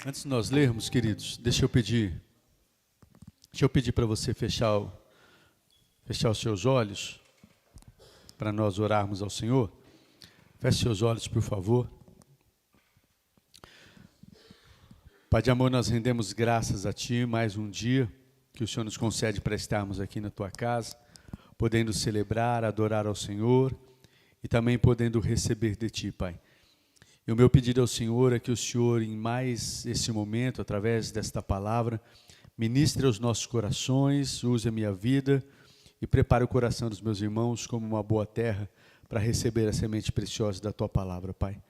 Antes de nós lermos, queridos, deixa eu pedir para você fechar os seus olhos, para nós orarmos ao Senhor. Feche seus olhos, por favor. Pai de amor, nós rendemos graças a Ti mais um dia que o Senhor nos concede para estarmos aqui na Tua casa, podendo celebrar, adorar ao Senhor e também podendo receber de Ti, Pai. E o meu pedido ao Senhor é que o Senhor, em mais esse momento, através desta palavra, ministre aos nossos corações, use a minha vida e prepare o coração dos meus irmãos como uma boa terra para receber a semente preciosa da Tua palavra, Pai.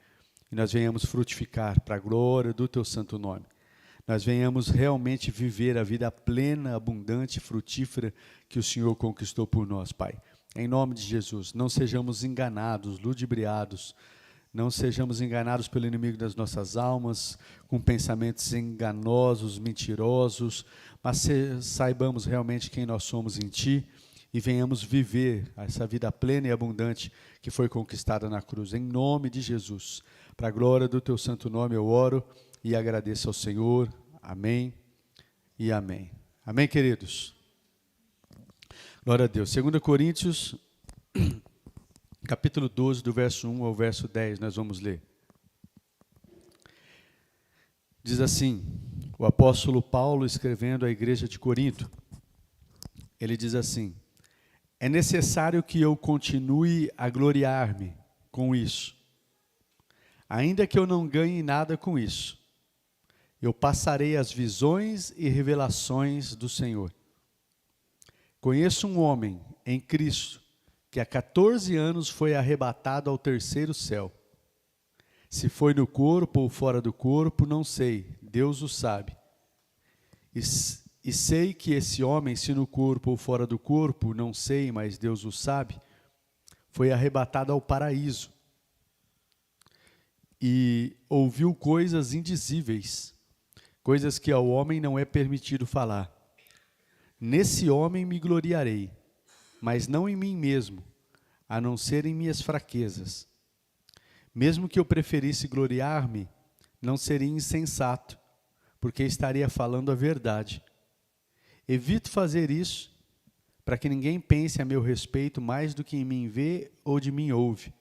E nós venhamos frutificar para a glória do Teu santo nome. Nós venhamos realmente viver a vida plena, abundante, frutífera que o Senhor conquistou por nós, Pai. Em nome de Jesus, não sejamos enganados, ludibriados, não sejamos enganados pelo inimigo das nossas almas, com pensamentos enganosos, mentirosos, mas saibamos realmente quem nós somos em Ti e venhamos viver essa vida plena e abundante que foi conquistada na cruz. Em nome de Jesus, para a glória do Teu santo nome eu oro e agradeço ao Senhor. Amém e amém. Amém, queridos? Glória a Deus. 2 Coríntios, capítulo 12, do verso 1 ao verso 10, nós vamos ler. Diz assim, o apóstolo Paulo escrevendo à igreja de Corinto, ele diz assim: é necessário que eu continue a gloriar-me com isso, ainda que eu não ganhe nada com isso. Eu passarei as visões e revelações do Senhor. Conheço um homem em Cristo que há 14 anos foi arrebatado ao terceiro céu. Se foi no corpo ou fora do corpo, não sei, Deus o sabe. E sei que esse homem, se no corpo ou fora do corpo, não sei, mas Deus o sabe, foi arrebatado ao paraíso. E ouviu coisas indizíveis, coisas que ao homem não é permitido falar. Nesse homem me gloriarei, mas não em mim mesmo, a não ser em minhas fraquezas. Mesmo que eu preferisse gloriar-me, não seria insensato, porque estaria falando a verdade. Evito fazer isso, para que ninguém pense a meu respeito mais do que em mim vê ou de mim ouve.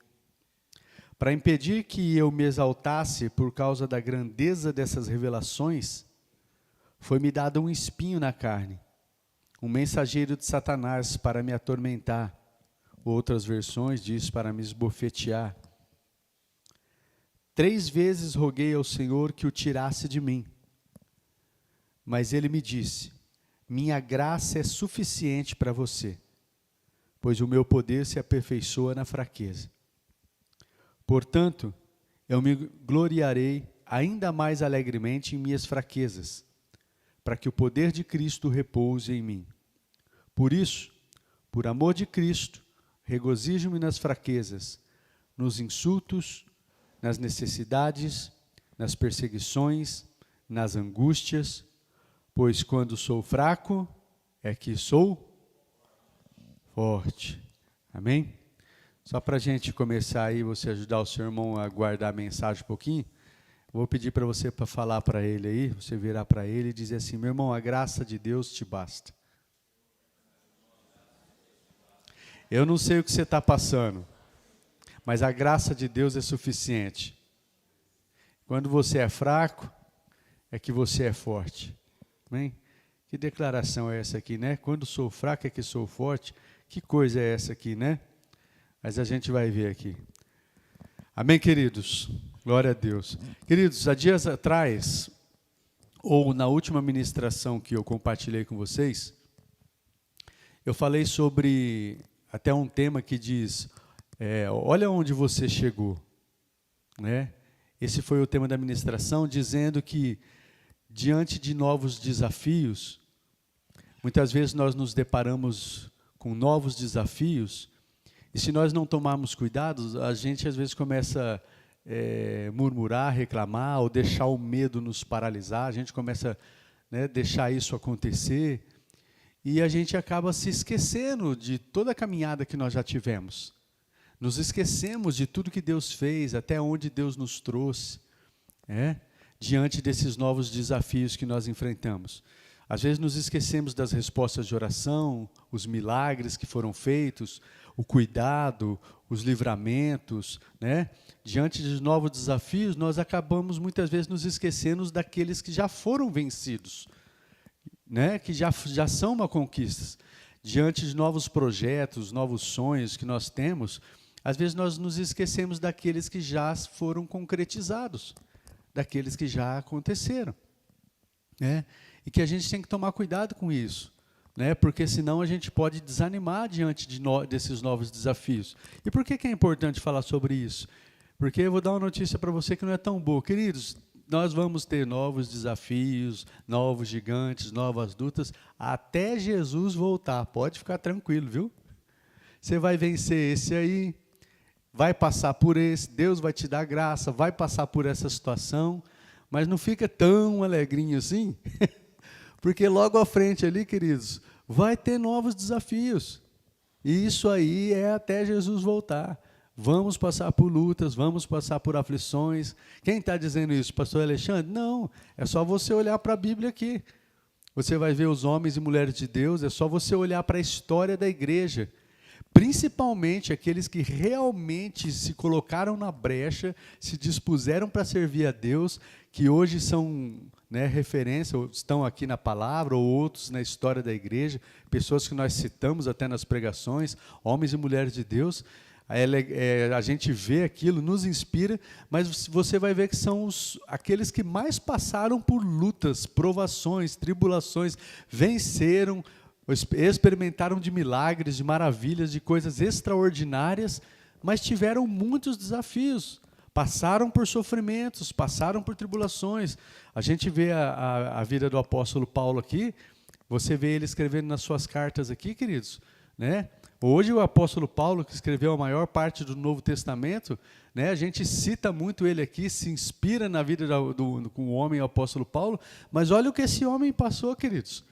Para impedir que eu me exaltasse por causa da grandeza dessas revelações, foi-me dado um espinho na carne, um mensageiro de Satanás para me atormentar. Outras versões diz para me esbofetear. 3 vezes roguei ao Senhor que o tirasse de mim. Mas ele me disse: minha graça é suficiente para você, pois o meu poder se aperfeiçoa na fraqueza. Portanto, eu me gloriarei ainda mais alegremente em minhas fraquezas, para que o poder de Cristo repouse em mim. Por isso, por amor de Cristo, regozijo-me nas fraquezas, nos insultos, nas necessidades, nas perseguições, nas angústias, pois quando sou fraco, é que sou forte. Amém? Só para a gente começar aí, você ajudar o seu irmão a guardar a mensagem um pouquinho, vou pedir para você para falar para ele aí, você virar para ele e dizer assim: meu irmão, a graça de Deus te basta. Eu não sei o que você está passando, mas a graça de Deus é suficiente. Quando você é fraco, é que você é forte. Amém? Que declaração é essa aqui, né? Quando sou fraco é que sou forte. Que coisa é essa aqui, né? Mas a gente vai ver aqui. Amém, queridos? Glória a Deus. Queridos, há dias atrás, ou na última ministração que eu compartilhei com vocês, eu falei sobre até um tema que diz, olha onde você chegou. Né? Esse foi o tema da ministração, dizendo que diante de novos desafios, muitas vezes nós nos deparamos com novos desafios, e se nós não tomarmos cuidado, a gente às vezes começa a murmurar, reclamar, ou deixar o medo nos paralisar, a gente começa a deixar isso acontecer, e a gente acaba se esquecendo de toda a caminhada que nós já tivemos. Nos esquecemos de tudo que Deus fez, até onde Deus nos trouxe. diante desses novos desafios que nós enfrentamos. Às vezes nos esquecemos das respostas de oração, os milagres que foram feitos, o cuidado, os livramentos, né? Diante de novos desafios, nós acabamos muitas vezes nos esquecendo daqueles que já foram vencidos, né? Que já são uma conquista. Diante de novos projetos, novos sonhos que nós temos, às vezes nós nos esquecemos daqueles que já foram concretizados, daqueles que já aconteceram, né? E que a gente tem que tomar cuidado com isso, né? Porque senão a gente pode desanimar diante desses novos desafios. E por que é importante falar sobre isso? Porque eu vou dar uma notícia para você que não é tão boa. Queridos, nós vamos ter novos desafios, novos gigantes, novas lutas, até Jesus voltar. Pode ficar tranquilo, viu? Você vai vencer esse aí, vai passar por esse, Deus vai te dar graça, vai passar por essa situação, mas não fica tão alegrinho assim, porque logo à frente ali, queridos, vai ter novos desafios. E isso aí é até Jesus voltar. Vamos passar por lutas, vamos passar por aflições. Quem está dizendo isso, pastor Alexandre? Não, é só você olhar para a Bíblia aqui. Você vai ver os homens e mulheres de Deus, é só você olhar para a história da igreja. Principalmente aqueles que realmente se colocaram na brecha, se dispuseram para servir a Deus, que hoje são, né, referência, ou estão aqui na palavra, ou outros na história da igreja, pessoas que nós citamos até nas pregações, homens e mulheres de Deus. A gente vê aquilo, nos inspira, mas você vai ver que são aqueles que mais passaram por lutas, provações, tribulações, venceram, experimentaram de milagres, de maravilhas, de coisas extraordinárias, mas tiveram muitos desafios, passaram por sofrimentos, passaram por tribulações. A gente vê a vida do apóstolo Paulo aqui, você vê ele escrevendo nas suas cartas aqui, queridos, né? Hoje o apóstolo Paulo, que escreveu a maior parte do Novo Testamento, né, a gente cita muito ele aqui, se inspira na vida com o homem, o apóstolo Paulo, mas olha o que esse homem passou, queridos,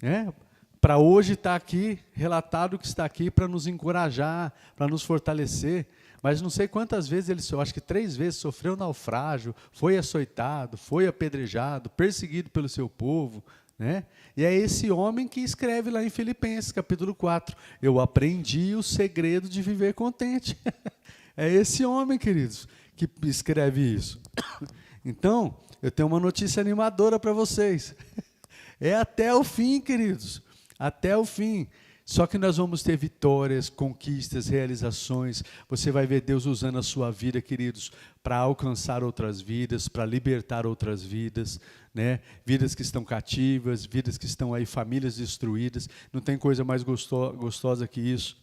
né? Para hoje estar aqui, relatado que está aqui para nos encorajar, para nos fortalecer. Mas não sei quantas vezes ele, eu acho que 3 vezes, sofreu naufrágio, foi açoitado, foi apedrejado, perseguido pelo seu povo, né? E é esse homem que escreve lá em Filipenses, capítulo 4, eu aprendi o segredo de viver contente. É esse homem, queridos, que escreve isso. Então, eu tenho uma notícia animadora para vocês. É até o fim, queridos. Até o fim. Só que nós vamos ter vitórias, conquistas, realizações. Você vai ver Deus usando a sua vida, queridos, para alcançar outras vidas, para libertar outras vidas, né? Vidas que estão cativas, vidas que estão aí, famílias destruídas. Não tem coisa mais gostosa que isso.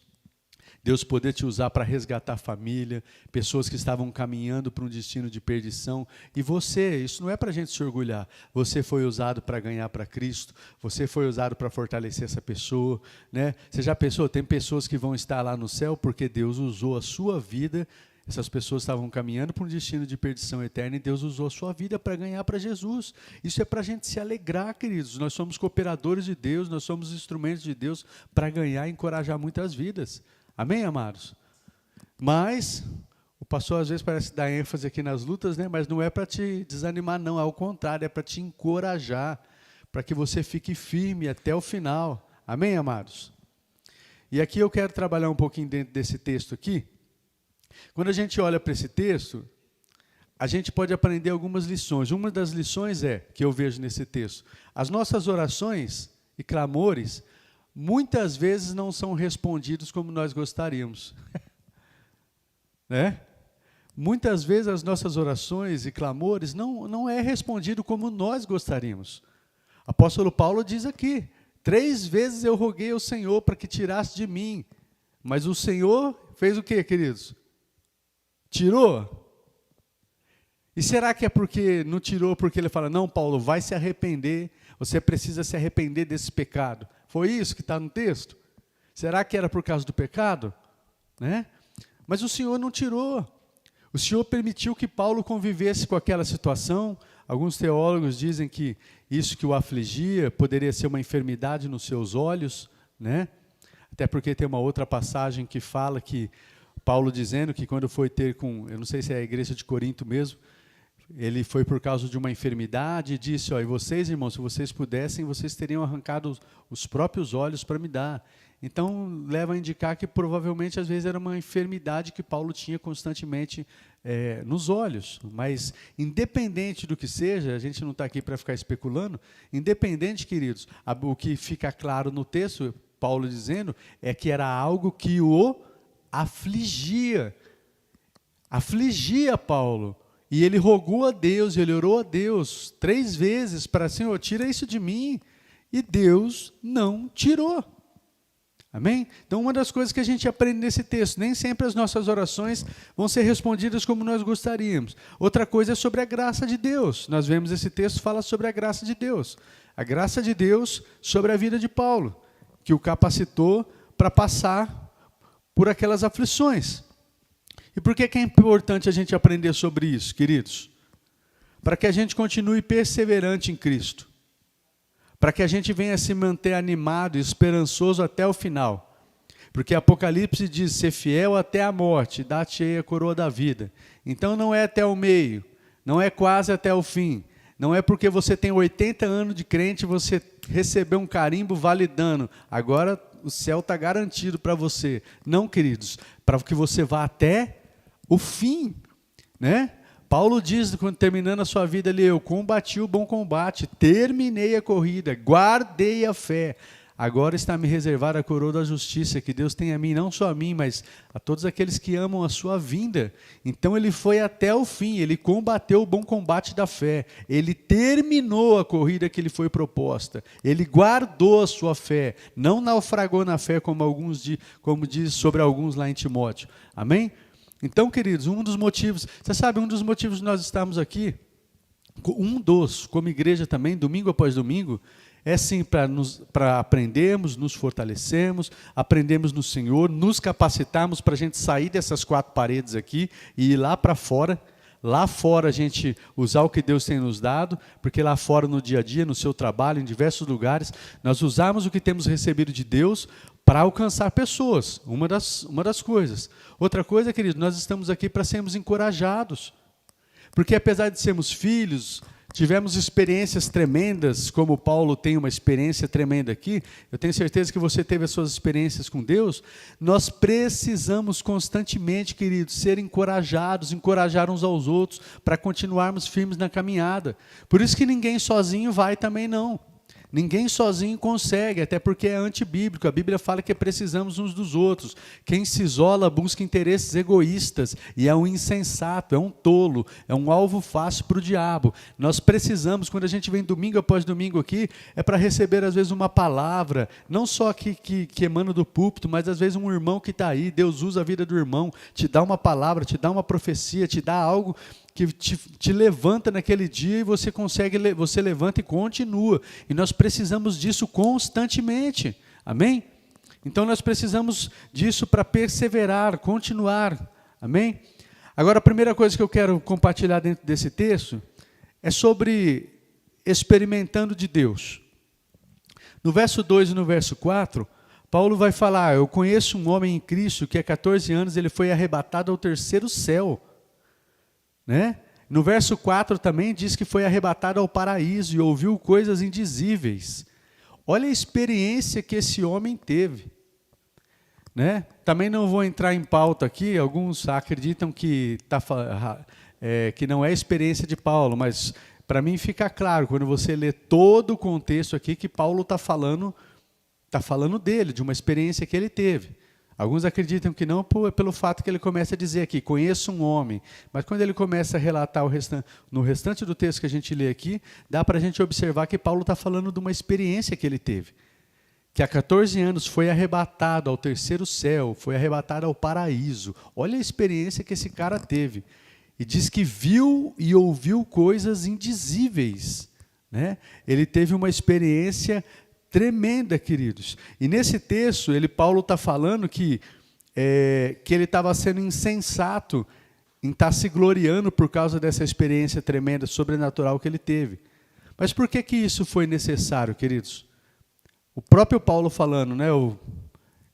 Deus poder te usar para resgatar a família, pessoas que estavam caminhando para um destino de perdição. E você, isso não é para a gente se orgulhar, você foi usado para ganhar para Cristo, você foi usado para fortalecer essa pessoa, né? Você já pensou, tem pessoas que vão estar lá no céu porque Deus usou a sua vida, essas pessoas estavam caminhando para um destino de perdição eterna e Deus usou a sua vida para ganhar para Jesus. Isso é para a gente se alegrar, queridos. Nós somos cooperadores de Deus, nós somos instrumentos de Deus para ganhar e encorajar muitas vidas. Amém, amados? Mas o pastor às vezes parece dar ênfase aqui nas lutas, né? Mas não é para te desanimar, não. Ao contrário, é para te encorajar, para que você fique firme até o final. Amém, amados? E aqui eu quero trabalhar um pouquinho dentro desse texto aqui. Quando a gente olha para esse texto, a gente pode aprender algumas lições. Uma das lições que eu vejo nesse texto, as nossas orações e clamores muitas vezes não são respondidos como nós gostaríamos. Né? Muitas vezes as nossas orações e clamores não é respondido como nós gostaríamos. O apóstolo Paulo diz aqui, 3 vezes eu roguei ao Senhor para que tirasse de mim. Mas o Senhor fez o quê, queridos? Tirou? E será que é porque não tirou, porque ele fala, não, Paulo, vai se arrepender, você precisa se arrepender desse pecado. Foi isso que está no texto? Será que era por causa do pecado? Né? Mas o Senhor não tirou. O Senhor permitiu que Paulo convivesse com aquela situação. Alguns teólogos dizem que isso que o afligia poderia ser uma enfermidade nos seus olhos, né? Até porque tem uma outra passagem que fala que Paulo dizendo que quando foi ter com, eu não sei se é a igreja de Corinto mesmo, ele foi por causa de uma enfermidade e disse, ó, e vocês, irmãos, se vocês pudessem, vocês teriam arrancado os próprios olhos para me dar. Então, leva a indicar que provavelmente, às vezes, era uma enfermidade que Paulo tinha constantemente nos olhos. Mas, independente do que seja, a gente não está aqui para ficar especulando, independente, queridos, o que fica claro no texto, Paulo dizendo, é que era algo que o afligia. Afligia Paulo. E ele rogou a Deus, ele orou a Deus 3 vezes para, Senhor, tira isso de mim. E Deus não tirou. Amém? Então, uma das coisas que a gente aprende nesse texto, nem sempre as nossas orações vão ser respondidas como nós gostaríamos. Outra coisa é sobre a graça de Deus. Nós vemos esse texto fala sobre a graça de Deus. A graça de Deus sobre a vida de Paulo, que o capacitou para passar por aquelas aflições. E por que é importante a gente aprender sobre isso, queridos? Para que a gente continue perseverante em Cristo. Para que a gente venha se manter animado e esperançoso até o final. Porque Apocalipse diz, ser fiel até a morte, dar-te-ei a coroa da vida. Então não é até o meio, não é quase até o fim. Não é porque você tem 80 anos de crente, você recebeu um carimbo validando. Agora o céu está garantido para você. Não, queridos, para que você vá até o fim, né? Paulo diz, quando terminando a sua vida ali, eu combati o bom combate, terminei a corrida, guardei a fé. Agora está me reservada a coroa da justiça, que Deus tem a mim, não só a mim, mas a todos aqueles que amam a sua vinda. Então ele foi até o fim, ele combateu o bom combate da fé, ele terminou a corrida que lhe foi proposta, ele guardou a sua fé, não naufragou na fé, como diz sobre alguns lá em Timóteo. Amém? Então, queridos, um dos motivos de nós estarmos aqui, como igreja também, domingo após domingo, é sim para aprendermos, nos fortalecermos, aprendermos no Senhor, nos capacitarmos para a gente sair dessas 4 paredes aqui e ir lá para fora. Lá fora a gente usar o que Deus tem nos dado, porque lá fora no dia a dia, no seu trabalho, em diversos lugares, nós usamos o que temos recebido de Deus para alcançar pessoas, uma das coisas. Outra coisa, queridos, nós estamos aqui para sermos encorajados, porque apesar de sermos filhos, tivemos experiências tremendas, como Paulo tem uma experiência tremenda aqui, eu tenho certeza que você teve as suas experiências com Deus, nós precisamos constantemente, queridos, ser encorajados, encorajar uns aos outros, para continuarmos firmes na caminhada. Por isso que ninguém sozinho vai também não. Ninguém sozinho consegue, até porque é antibíblico. A Bíblia fala que precisamos uns dos outros. Quem se isola busca interesses egoístas e é um insensato, é um tolo, é um alvo fácil para o diabo. Nós precisamos, quando a gente vem domingo após domingo aqui, é para receber às vezes uma palavra, não só que emana do púlpito, mas às vezes um irmão que está aí, Deus usa a vida do irmão, te dá uma palavra, te dá uma profecia, te dá algo que te levanta naquele dia e você levanta e continua. E nós precisamos disso constantemente. Amém? Então nós precisamos disso para perseverar, continuar. Amém? Agora a primeira coisa que eu quero compartilhar dentro desse texto é sobre experimentando de Deus. No verso 2 e no verso 4, Paulo vai falar, eu conheço um homem em Cristo que há 14 anos ele foi arrebatado ao 3º céu. Né? No verso 4 também diz que foi arrebatado ao paraíso e ouviu coisas indizíveis. Olha a experiência que esse homem teve. Né? Também não vou entrar em pauta aqui, alguns acreditam que não é a experiência de Paulo, mas para mim fica claro, quando você lê todo o contexto aqui, que Paulo está falando dele, de uma experiência que ele teve. Alguns acreditam que não, pelo fato que ele começa a dizer aqui, conheço um homem. Mas quando ele começa a relatar no restante do texto que a gente lê aqui, dá para a gente observar que Paulo está falando de uma experiência que ele teve. Que há 14 anos foi arrebatado ao 3º céu, foi arrebatado ao paraíso. Olha a experiência que esse cara teve. E diz que viu e ouviu coisas indizíveis. Né? Ele teve uma experiência tremenda, queridos. E nesse texto, Paulo está falando que ele estava sendo insensato em estar se gloriando por causa dessa experiência tremenda, sobrenatural que ele teve. Mas por que isso foi necessário, queridos? O próprio Paulo falando, né,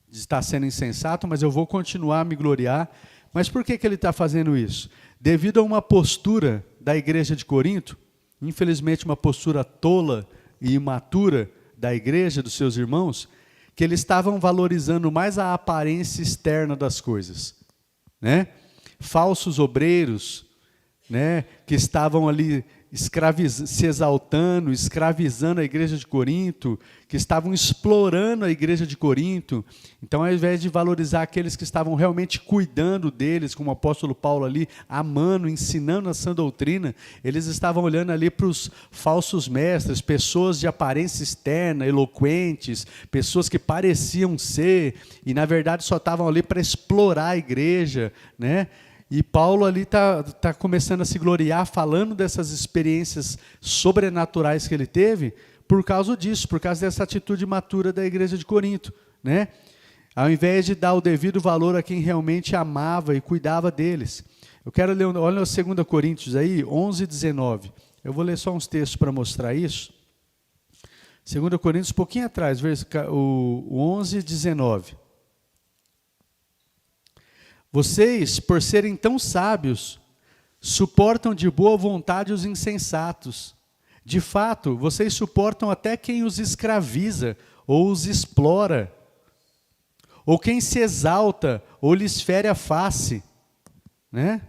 está sendo insensato, mas eu vou continuar a me gloriar. Mas por que ele está fazendo isso? Devido a uma postura da igreja de Corinto, infelizmente uma postura tola e imatura da igreja, dos seus irmãos, que eles estavam valorizando mais a aparência externa das coisas, né? Falsos obreiros, né, que estavam ali se exaltando, escravizando a igreja de Corinto, que estavam explorando a igreja de Corinto. Então, ao invés de valorizar aqueles que estavam realmente cuidando deles, como o apóstolo Paulo ali, amando, ensinando a sã doutrina, eles estavam olhando ali para os falsos mestres, pessoas de aparência externa, eloquentes, pessoas que pareciam ser, e na verdade só estavam ali para explorar a igreja, né? E Paulo ali tá começando a se gloriar, falando dessas experiências sobrenaturais que ele teve, por causa disso, por causa dessa atitude matura da igreja de Corinto, né? Ao invés de dar o devido valor a quem realmente amava e cuidava deles. Eu quero ler, olha o 2 Coríntios aí, 11, 19. Eu vou ler só uns textos para mostrar isso. 2 Coríntios, um pouquinho atrás, o 11, 19. Vocês, por serem tão sábios, suportam de boa vontade os insensatos. De fato, vocês suportam até quem os escraviza ou os explora, ou quem se exalta ou lhes fere a face, né?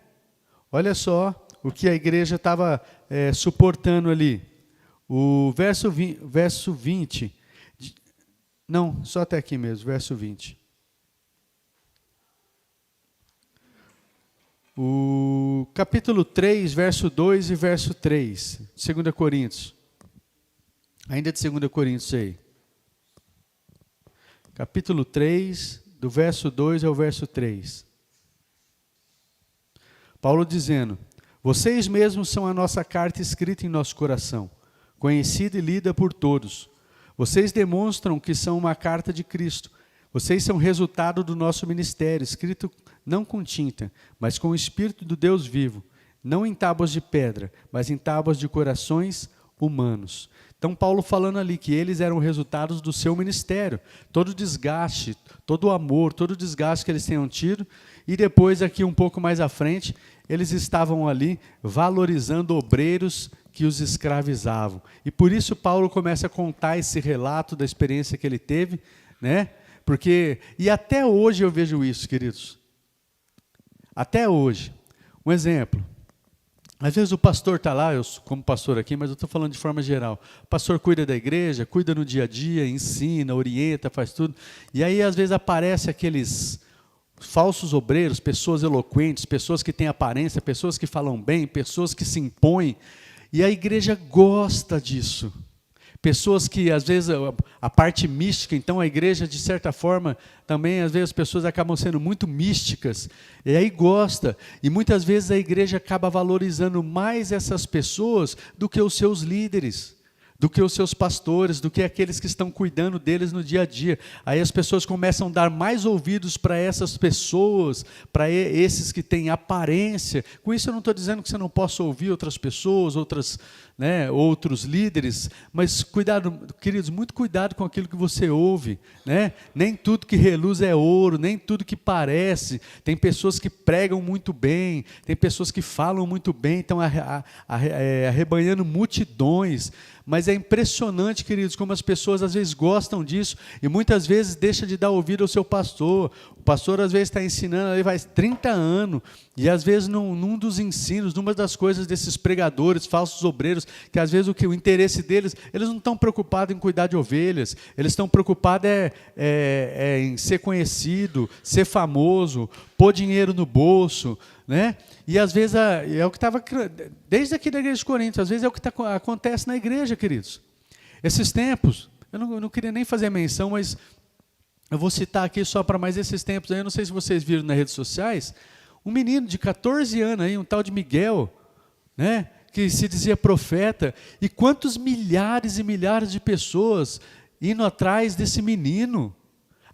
Olha só o que a igreja estava suportando ali. O verso 20. Não, só até aqui mesmo, verso 20. O capítulo 3, verso 2 e verso 3, 2 Coríntios. Ainda de 2 Coríntios aí. Capítulo 3, do verso 2 ao verso 3. Paulo dizendo: vocês mesmos são a nossa carta escrita em nosso coração, conhecida e lida por todos. Vocês demonstram que são uma carta de Cristo. Vocês são resultado do nosso ministério, escrito não com tinta, mas com o Espírito do Deus vivo, não em tábuas de pedra, mas em tábuas de corações humanos. Então, Paulo falando ali que eles eram resultados do seu ministério, todo o desgaste, todo o amor, todo o desgaste que eles tenham tido, e depois aqui um pouco mais à frente, eles estavam ali valorizando obreiros que os escravizavam. E por isso Paulo começa a contar esse relato da experiência que ele teve, né? Porque, e até hoje eu vejo isso, queridos. Até hoje. Um exemplo. Às vezes o pastor está lá, eu como pastor aqui, mas eu estou falando de forma geral. O pastor cuida da igreja, cuida no dia a dia, ensina, orienta, faz tudo. E aí às vezes aparece aqueles falsos obreiros, pessoas eloquentes, pessoas que têm aparência, pessoas que falam bem, pessoas que se impõem. E a igreja gosta disso. Pessoas que, às vezes, a parte mística, então a igreja, de certa forma, também, às vezes, as pessoas acabam sendo muito místicas, e aí gosta, e muitas vezes a igreja acaba valorizando mais essas pessoas do que os seus líderes, do que os seus pastores, do que aqueles que estão cuidando deles no dia a dia. Aí as pessoas começam a dar mais ouvidos para essas pessoas, para esses que têm aparência. Com isso eu não estou dizendo que você não possa ouvir outras pessoas, outros líderes, mas cuidado, queridos, muito cuidado com aquilo que você ouve, né? Nem tudo que reluz é ouro, nem tudo que parece. Tem pessoas que pregam muito bem, tem pessoas que falam muito bem, estão arrebanhando multidões. Mas é impressionante, queridos, como as pessoas às vezes gostam disso e muitas vezes deixa de dar ouvido ao seu pastor. O pastor às vezes está ensinando, ele faz 30 anos, e às vezes num dos ensinos, numa das coisas desses pregadores, falsos obreiros, que às vezes o interesse deles, eles não estão preocupados em cuidar de ovelhas, eles estão preocupados em ser conhecido, ser famoso, pôr dinheiro no bolso, né? E às vezes é o que estava, desde aqui da igreja de Corinto, às vezes é o que acontece na igreja, queridos. Esses tempos, eu não queria nem fazer menção, mas eu vou citar aqui só para mais esses tempos aí, eu não sei se vocês viram nas redes sociais, um menino de 14 anos aí, um tal de Miguel, né? Que se dizia profeta, e quantos milhares e milhares de pessoas indo atrás desse menino.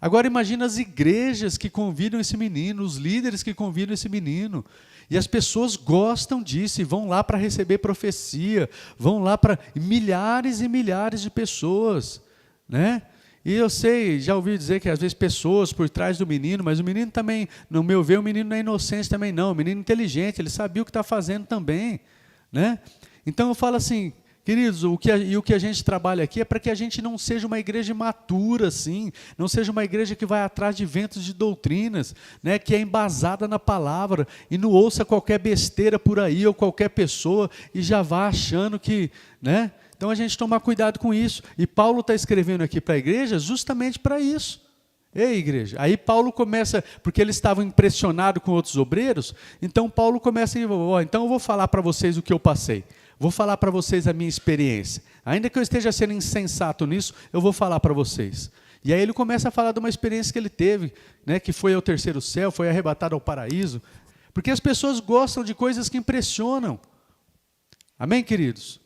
Agora imagina as igrejas que convidam esse menino, os líderes que convidam esse menino. E as pessoas gostam disso e vão lá para receber profecia, vão lá para milhares e milhares de pessoas, né? E eu sei, já ouvi dizer que às vezes pessoas por trás do menino, mas o menino também, no meu ver, o menino não é inocente também não, o menino é inteligente, ele sabia o que está fazendo também, né? Então eu falo assim, queridos, o que a gente trabalha aqui é para que a gente não seja uma igreja imatura, assim, não seja uma igreja que vai atrás de ventos de doutrinas, né, que é embasada na palavra e não ouça qualquer besteira por aí ou qualquer pessoa e já vá achando que, né? Então a gente tomar cuidado com isso. E Paulo está escrevendo aqui para a igreja justamente para isso. Ei, igreja, aí Paulo começa, porque eles estavam impressionados com outros obreiros, então Paulo começa, então eu vou falar para vocês o que eu passei, vou falar para vocês a minha experiência, ainda que eu esteja sendo insensato nisso, eu vou falar para vocês. E aí ele começa a falar de uma experiência que ele teve, né, que foi ao terceiro céu, foi arrebatado ao paraíso, porque as pessoas gostam de coisas que impressionam. Amém, queridos?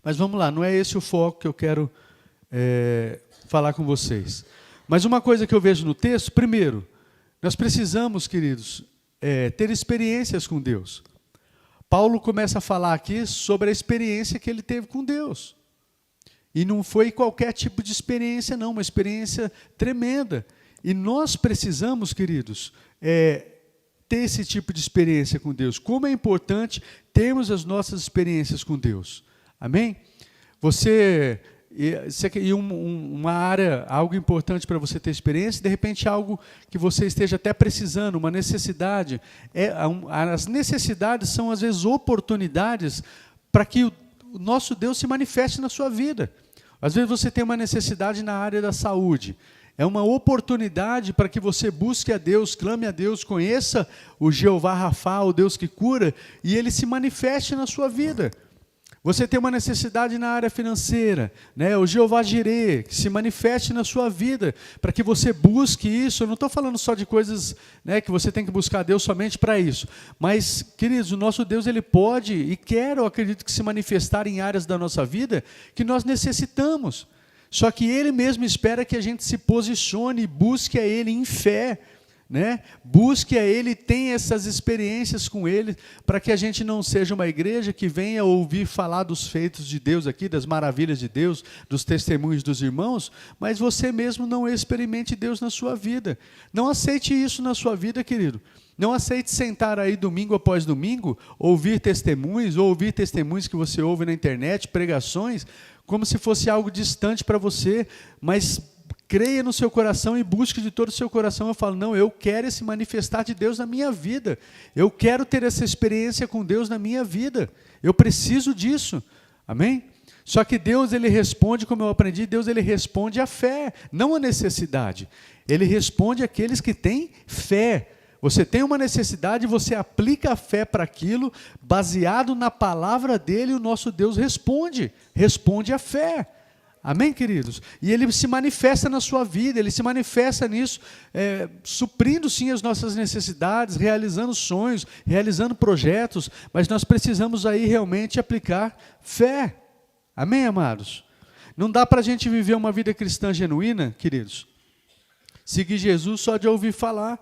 Mas vamos lá, não é esse o foco que eu quero falar com vocês. Mas uma coisa que eu vejo no texto, primeiro, nós precisamos, queridos, ter experiências com Deus. Paulo começa a falar aqui sobre a experiência que ele teve com Deus. E não foi qualquer tipo de experiência, não, uma experiência tremenda. E nós precisamos, queridos, ter esse tipo de experiência com Deus. Como é importante termos as nossas experiências com Deus. Amém? Uma área, algo importante para você ter experiência, de repente algo que você esteja até precisando, uma necessidade. As necessidades são às vezes oportunidades para que o nosso Deus se manifeste na sua vida. Às vezes você tem uma necessidade na área da saúde. É uma oportunidade para que você busque a Deus, clame a Deus, conheça o Jeová Rafá, o Deus que cura, e Ele se manifeste na sua vida. Você tem uma necessidade na área financeira, né? O Jeová Jirê, que se manifeste na sua vida, para que você busque isso. Eu não estou falando só de coisas, né, que você tem que buscar a Deus somente para isso. Mas, queridos, o nosso Deus, Ele pode e quer, eu acredito, que se manifestar em áreas da nossa vida que nós necessitamos. Só que Ele mesmo espera que a gente se posicione e busque a Ele em fé, né? Busque a Ele, tenha essas experiências com Ele, para que a gente não seja uma igreja que venha ouvir falar dos feitos de Deus aqui, das maravilhas de Deus, dos testemunhos dos irmãos, mas você mesmo não experimente Deus na sua vida. Não aceite isso na sua vida, querido. Não aceite sentar aí domingo após domingo, ouvir testemunhos que você ouve na internet, pregações, como se fosse algo distante para você, mas creia no seu coração e busque de todo o seu coração. Eu falo, não, eu quero esse manifestar de Deus na minha vida. Eu quero ter essa experiência com Deus na minha vida. Eu preciso disso. Amém? Só que Deus, Ele responde, como eu aprendi, Deus, Ele responde à fé, não à necessidade. Ele responde àqueles que têm fé. Você tem uma necessidade, você aplica a fé para aquilo, baseado na palavra dEle, o nosso Deus responde a fé. Amém, queridos? E Ele se manifesta na sua vida, Ele se manifesta nisso, suprindo sim as nossas necessidades, realizando sonhos, realizando projetos, mas nós precisamos aí realmente aplicar fé. Amém, amados? Não dá para a gente viver uma vida cristã genuína, queridos, seguir Jesus só de ouvir falar.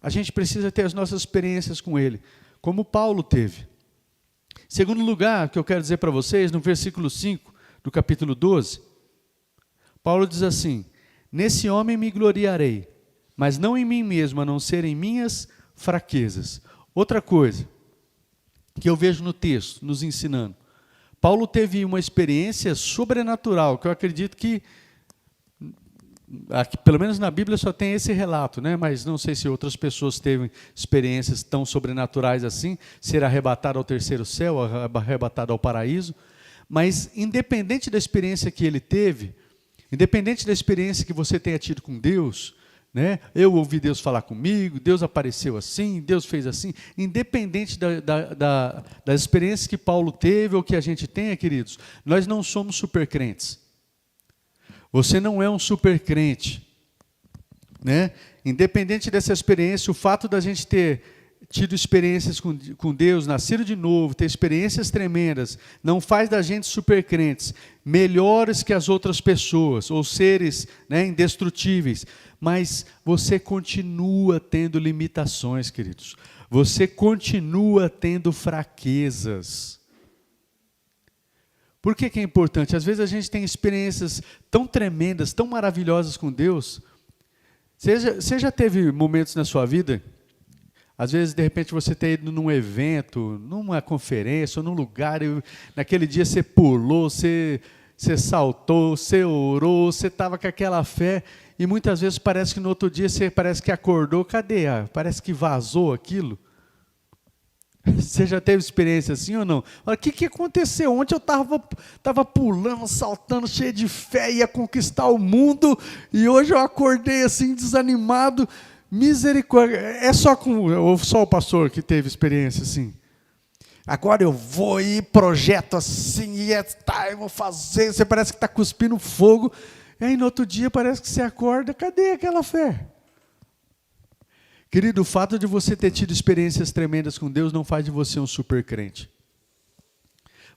A gente precisa ter as nossas experiências com Ele, como Paulo teve. Segundo lugar, que eu quero dizer para vocês, no versículo 5 do capítulo 12, Paulo diz assim: nesse homem me gloriarei, mas não em mim mesmo, a não ser em minhas fraquezas. Outra coisa que eu vejo no texto, nos ensinando, Paulo teve uma experiência sobrenatural, que eu acredito que, aqui, pelo menos na Bíblia só tem esse relato, né? Mas não sei se outras pessoas teve experiências tão sobrenaturais assim, ser arrebatado ao terceiro céu, arrebatado ao paraíso. Mas independente da experiência que ele teve, independente da experiência que você tenha tido com Deus, né? Eu ouvi Deus falar comigo, Deus apareceu assim, Deus fez assim, independente das experiências que Paulo teve ou que a gente tenha, queridos, nós não somos super crentes. Você não é um super crente, né? Independente dessa experiência, o fato da gente ter tido experiências com Deus, nascido de novo, ter experiências tremendas, não faz da gente super crentes, melhores que as outras pessoas, ou seres, né, indestrutíveis, mas você continua tendo limitações, queridos. Você continua tendo fraquezas. Por que é importante? Às vezes a gente tem experiências tão tremendas, tão maravilhosas com Deus. Você já teve momentos na sua vida, Às vezes, de repente, você tem ido num evento, numa conferência, ou num lugar, e naquele dia você pulou, você saltou, você orou, você estava com aquela fé, e muitas vezes parece que no outro dia você parece que acordou, cadê? Parece que vazou aquilo. Você já teve experiência assim ou não? O que aconteceu? Ontem eu estava pulando, saltando, cheio de fé, ia conquistar o mundo, e hoje eu acordei assim, desanimado. Misericórdia. É só o pastor que teve experiência assim? Agora eu vou ir, projeto assim, eu vou fazer, você parece que está cuspindo fogo, e aí no outro dia parece que você acorda, cadê aquela fé? Querido, o fato de você ter tido experiências tremendas com Deus não faz de você um super crente.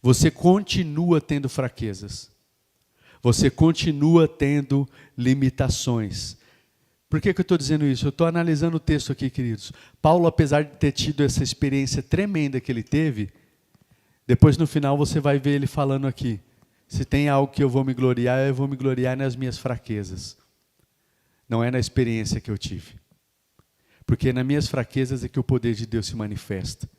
Você continua tendo fraquezas. Você continua tendo limitações. Por que eu estou dizendo isso? Eu estou analisando o texto aqui, queridos. Paulo, apesar de ter tido essa experiência tremenda que ele teve, depois no final você vai ver ele falando aqui, se tem algo que eu vou me gloriar nas minhas fraquezas. Não é na experiência que eu tive. Porque nas minhas fraquezas é que o poder de Deus se manifesta.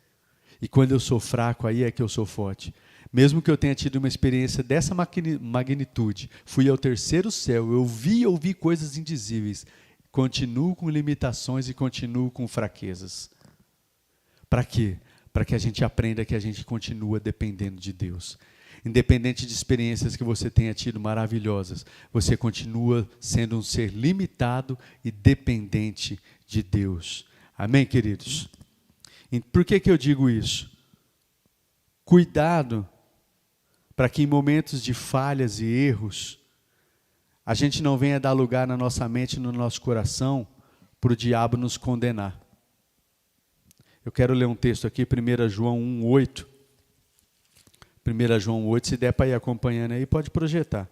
E quando eu sou fraco, aí é que eu sou forte. Mesmo que eu tenha tido uma experiência dessa magnitude, fui ao terceiro céu, eu ouvi coisas indizíveis, continuo com limitações e continuo com fraquezas. Para quê? Para que a gente aprenda que a gente continua dependendo de Deus. Independente de experiências que você tenha tido maravilhosas, você continua sendo um ser limitado e dependente de Deus. Amém, queridos? E por que eu digo isso? Cuidado para que em momentos de falhas e erros, a gente não venha dar lugar na nossa mente e no nosso coração para o diabo nos condenar. Eu quero ler um texto aqui, 1 João 1:8. 1 João 8, se der para ir acompanhando aí, pode projetar.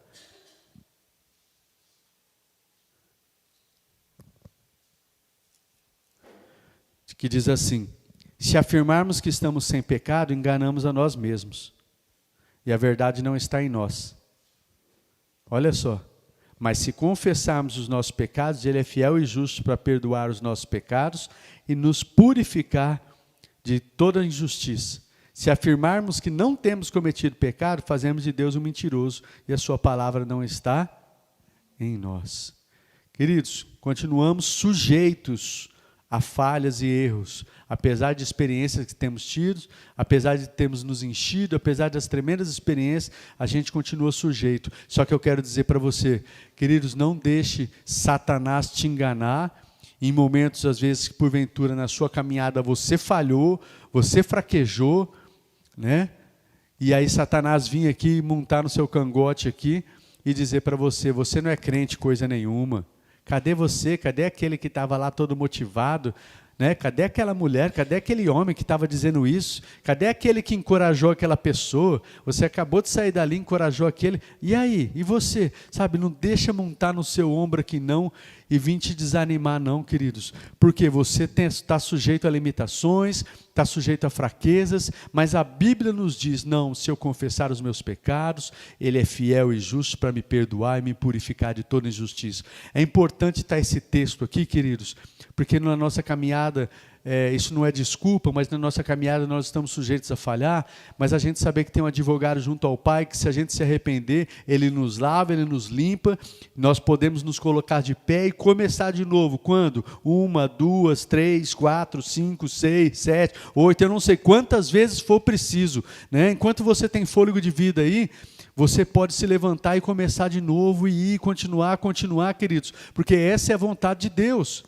Que diz assim: se afirmarmos que estamos sem pecado, enganamos a nós mesmos, e a verdade não está em nós. Olha só. Mas se confessarmos os nossos pecados, Ele é fiel e justo para perdoar os nossos pecados e nos purificar de toda injustiça. Se afirmarmos que não temos cometido pecado, fazemos de Deus um mentiroso e a sua palavra não está em nós. Queridos, continuamos sujeitos a falhas e erros, apesar de experiências que temos tido, apesar de termos nos enchido, apesar das tremendas experiências, a gente continua sujeito. Só que eu quero dizer para você, queridos, não deixe Satanás te enganar, em momentos, às vezes, que porventura na sua caminhada você falhou, você fraquejou, né? E aí Satanás vinha aqui montar no seu cangote aqui e dizer para você, você não é crente coisa nenhuma. Cadê você? Cadê aquele que estava lá todo motivado? Né? Cadê aquela mulher? Cadê aquele homem que estava dizendo isso? Cadê aquele que encorajou aquela pessoa? Você acabou de sair dali, encorajou aquele. E aí? E você? Sabe, não deixa montar no seu ombro aqui não e vir te desanimar não, queridos. Porque você está sujeito a limitações, está sujeito a fraquezas, mas a Bíblia nos diz, não, se eu confessar os meus pecados, Ele é fiel e justo para me perdoar e me purificar de toda injustiça. É importante estar esse texto aqui, queridos, porque na nossa caminhada, isso não é desculpa, mas na nossa caminhada nós estamos sujeitos a falhar, mas a gente saber que tem um advogado junto ao Pai, que se a gente se arrepender, Ele nos lava, Ele nos limpa, nós podemos nos colocar de pé e começar de novo. Quando? 1, 2, 3, 4, 5, 6, 7, 8, eu não sei quantas vezes for preciso, né? Enquanto você tem fôlego de vida aí, você pode se levantar e começar de novo e ir, continuar, queridos, porque essa é a vontade de Deus.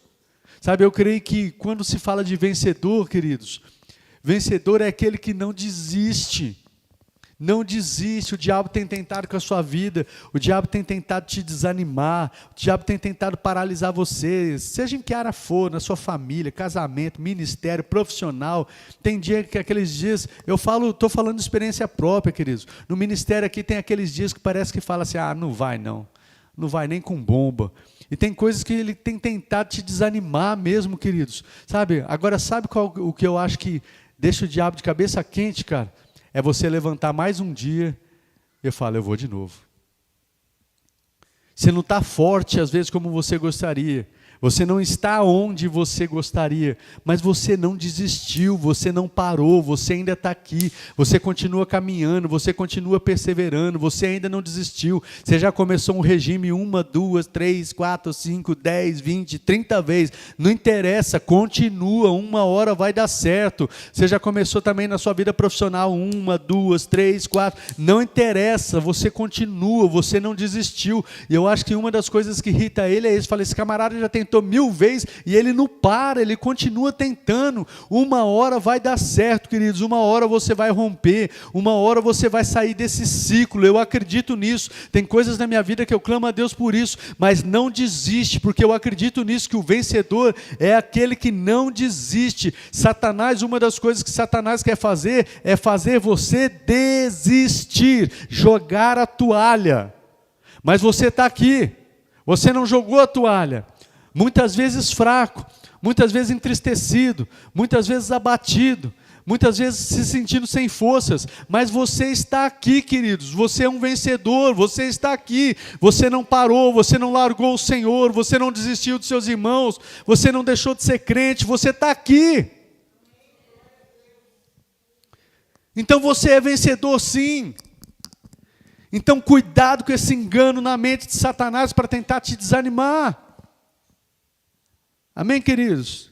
Sabe, eu creio que quando se fala de vencedor, queridos, vencedor é aquele que não desiste. Não desiste, o diabo tem tentado com a sua vida, o diabo tem tentado te desanimar, o diabo tem tentado paralisar você, seja em que área for, na sua família, casamento, ministério, profissional. Tem dia que aqueles dias, estou falando de experiência própria, queridos. No ministério aqui tem aqueles dias que parece que fala assim, não vai não vai nem com bomba. E tem coisas que ele tem tentado te desanimar mesmo, queridos. Sabe? Agora, sabe o que eu acho que deixa o diabo de cabeça quente, cara? É você levantar mais um dia e eu falo, eu vou de novo. Você não está forte, às vezes, como você gostaria. Você não está onde você gostaria, mas você não desistiu, você não parou, você ainda está aqui, você continua caminhando, você continua perseverando, você ainda não desistiu. Você já começou um regime 1, 2, 3, 4, 5, 10, 20, 30 vezes. Não interessa, continua, uma hora vai dar certo. Você já começou também na sua vida profissional 1, 2, 3, 4. Não interessa, você continua, você não desistiu. E eu acho que uma das coisas que irrita ele é isso. Fala, esse camarada já tentou 1000 vezes e ele não para, ele continua tentando. Uma hora vai dar certo, queridos, uma hora você vai romper, uma hora você vai sair desse ciclo. Eu acredito nisso. Tem coisas na minha vida que eu clamo a Deus por isso, mas não desiste, porque eu acredito nisso, que o vencedor é aquele que não desiste. Satanás, uma das coisas que Satanás quer fazer é fazer você desistir, jogar a toalha. Mas você está aqui, você não jogou a toalha. Muitas vezes fraco, muitas vezes entristecido, muitas vezes abatido, muitas vezes se sentindo sem forças, mas você está aqui, queridos, você é um vencedor, você está aqui, você não parou, você não largou o Senhor, você não desistiu dos seus irmãos, você não deixou de ser crente, você está aqui. Então você é vencedor sim. Então cuidado com esse engano na mente de Satanás para tentar te desanimar. Amém, queridos?